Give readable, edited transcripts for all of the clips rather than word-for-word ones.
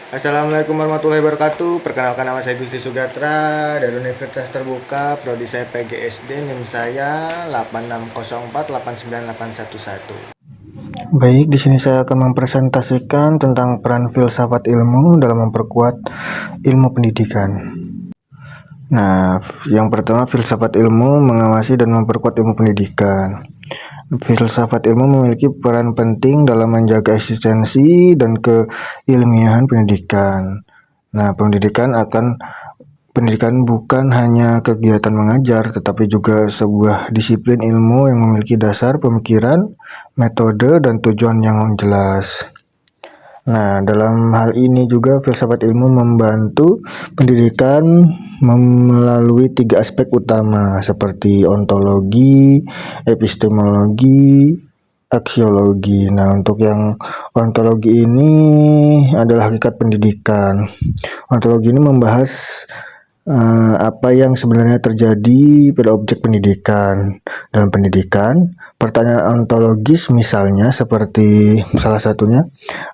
Assalamualaikum warahmatullahi wabarakatuh. Perkenalkan, nama saya Gusti Sugatra dari Universitas Terbuka, prodi saya PGSD, NIM saya 8604898111. Baik, di sini saya akan mempresentasikan tentang peran filsafat ilmu dalam memperkuat ilmu pendidikan. Nah, yang pertama, filsafat ilmu mengawasi dan memperkuat ilmu pendidikan. Filsafat ilmu memiliki peran penting dalam menjaga eksistensi dan keilmiahan pendidikan. Nah, pendidikan bukan hanya kegiatan mengajar, tetapi juga sebuah disiplin ilmu yang memiliki dasar pemikiran, metode, dan tujuan yang jelas. Nah, dalam hal ini juga filsafat ilmu membantu pendidikan melalui 3 aspek utama seperti ontologi, epistemologi, aksiologi. Nah, untuk yang ontologi ini adalah hakikat pendidikan. Ontologi ini membahas apa yang sebenarnya terjadi pada objek pendidikan. Dalam pendidikan, pertanyaan ontologis misalnya seperti salah satunya,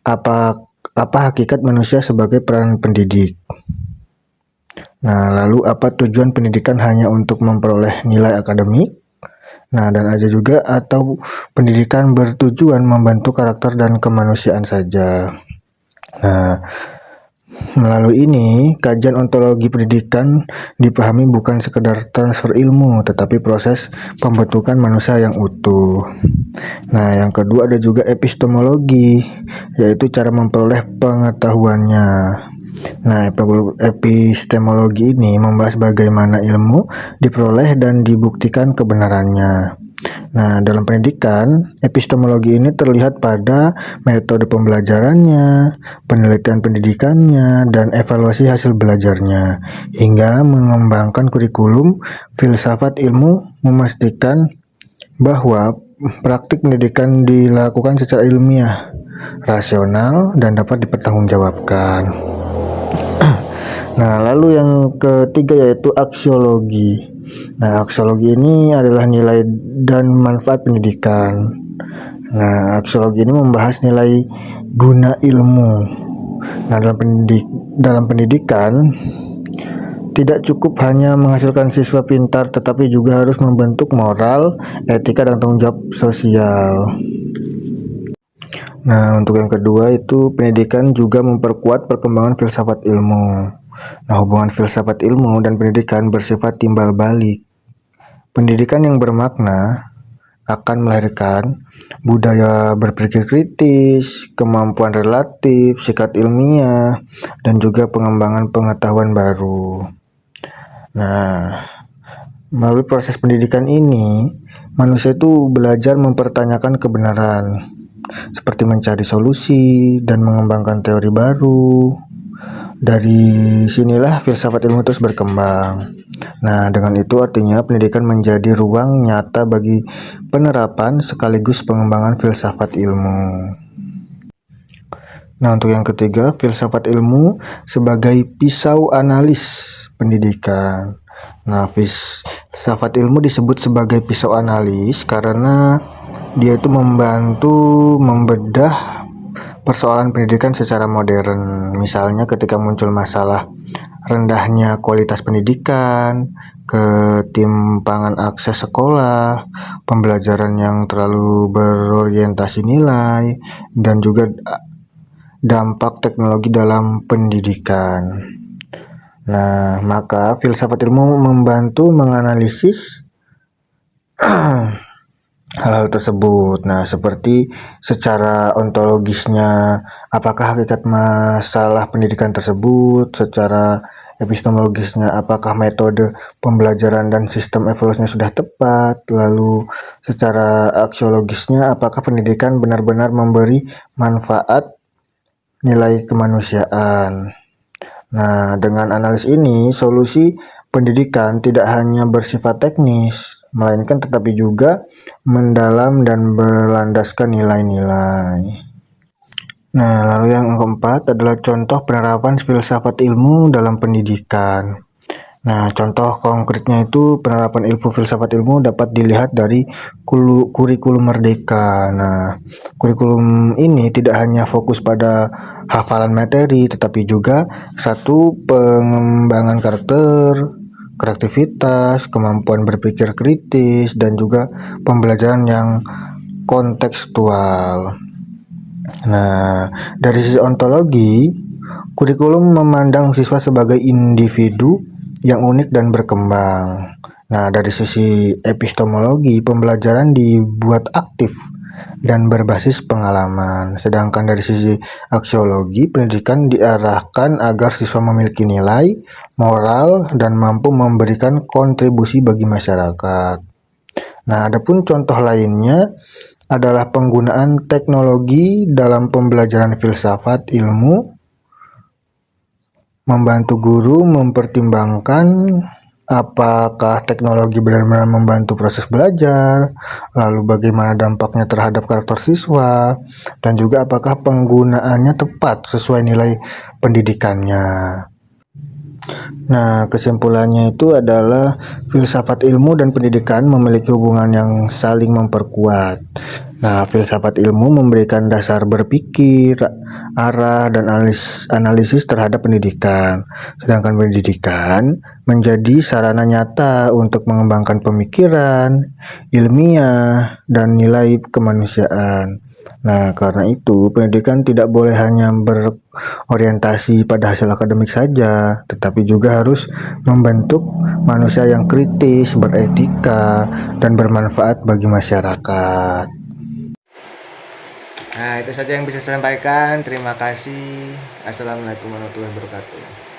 apa hakikat manusia sebagai peran pendidik? Nah, lalu apa tujuan pendidikan hanya untuk memperoleh nilai akademik? Nah, dan ada juga atau pendidikan bertujuan membantu karakter dan kemanusiaan saja. Nah, melalui ini, kajian ontologi pendidikan dipahami bukan sekedar transfer ilmu, tetapi proses pembentukan manusia yang utuh. Nah, yang kedua ada juga epistemologi, yaitu cara memperoleh pengetahuannya. Nah, epistemologi ini membahas bagaimana ilmu diperoleh dan dibuktikan kebenarannya. Nah, dalam pendidikan, epistemologi ini terlihat pada metode pembelajarannya, penelitian pendidikannya, dan evaluasi hasil belajarnya, hingga mengembangkan kurikulum. Filsafat ilmu memastikan bahwa praktik pendidikan dilakukan secara ilmiah, rasional, dan dapat dipertanggungjawabkan. Nah, lalu yang ketiga yaitu aksiologi. Nah, aksiologi ini adalah nilai dan manfaat pendidikan. Nah, aksiologi ini membahas nilai guna ilmu. Nah, dalam pendidikan tidak cukup hanya menghasilkan siswa pintar, tetapi juga harus membentuk moral, etika, dan tanggung jawab sosial. Nah, untuk yang kedua itu pendidikan juga memperkuat perkembangan filsafat ilmu. Nah, hubungan filsafat ilmu dan pendidikan bersifat timbal balik. Pendidikan yang bermakna akan melahirkan budaya berpikir kritis, kemampuan relatif, sikap ilmiah, dan juga pengembangan pengetahuan baru. Nah, melalui proses pendidikan ini, manusia itu belajar mempertanyakan kebenaran, seperti mencari solusi dan mengembangkan teori baru. Dari sinilah filsafat ilmu terus berkembang. Nah, dengan itu artinya pendidikan menjadi ruang nyata bagi penerapan sekaligus pengembangan filsafat ilmu. Nah, untuk yang ketiga, filsafat ilmu sebagai pisau analis pendidikan. Nah, filsafat ilmu disebut sebagai pisau analis karena dia itu membantu membedah persoalan pendidikan secara modern. Misalnya ketika muncul masalah rendahnya kualitas pendidikan, ketimpangan akses sekolah, pembelajaran yang terlalu berorientasi nilai, dan juga dampak teknologi dalam pendidikan. Nah, maka filsafat ilmu membantu menganalisis hal-hal tersebut. Nah, seperti secara ontologisnya, apakah hakikat masalah pendidikan tersebut, secara epistemologisnya, apakah metode pembelajaran dan sistem evaluasinya sudah tepat, lalu secara aksiologisnya, apakah pendidikan benar-benar memberi manfaat nilai kemanusiaan. Nah, dengan analis ini, solusi pendidikan tidak hanya bersifat teknis, melainkan tetapi juga mendalam dan berlandaskan nilai-nilai. Nah, lalu yang keempat adalah contoh penerapan filsafat ilmu dalam pendidikan. Nah, contoh konkretnya itu penerapan ilmu filsafat ilmu dapat dilihat dari kurikulum Merdeka. Nah, kurikulum ini tidak hanya fokus pada hafalan materi, tetapi juga satu pengembangan karakter, kreativitas, kemampuan berpikir kritis, dan juga pembelajaran yang kontekstual. Nah, dari sisi ontologi, kurikulum memandang siswa sebagai individu yang unik dan berkembang. Nah, dari sisi epistemologi, pembelajaran dibuat aktif dan berbasis pengalaman. Sedangkan dari sisi aksiologi, pendidikan diarahkan agar siswa memiliki nilai, moral, dan mampu memberikan kontribusi bagi masyarakat. Nah, adapun contoh lainnya adalah penggunaan teknologi dalam pembelajaran filsafat ilmu, membantu guru mempertimbangkan apakah teknologi benar-benar membantu proses belajar, lalu bagaimana dampaknya terhadap karakter siswa, dan juga apakah penggunaannya tepat sesuai nilai pendidikannya. Nah, kesimpulannya itu adalah filsafat ilmu dan pendidikan memiliki hubungan yang saling memperkuat. Nah, filsafat ilmu memberikan dasar berpikir, arah, dan analisis terhadap pendidikan. Sedangkan pendidikan menjadi sarana nyata untuk mengembangkan pemikiran, ilmiah, dan nilai kemanusiaan. Nah, karena itu pendidikan tidak boleh hanya berorientasi pada hasil akademik saja, tetapi juga harus membentuk manusia yang kritis, beretika, dan bermanfaat bagi masyarakat. Nah, itu saja yang bisa saya sampaikan. Terima kasih. Assalamualaikum warahmatullahi wabarakatuh.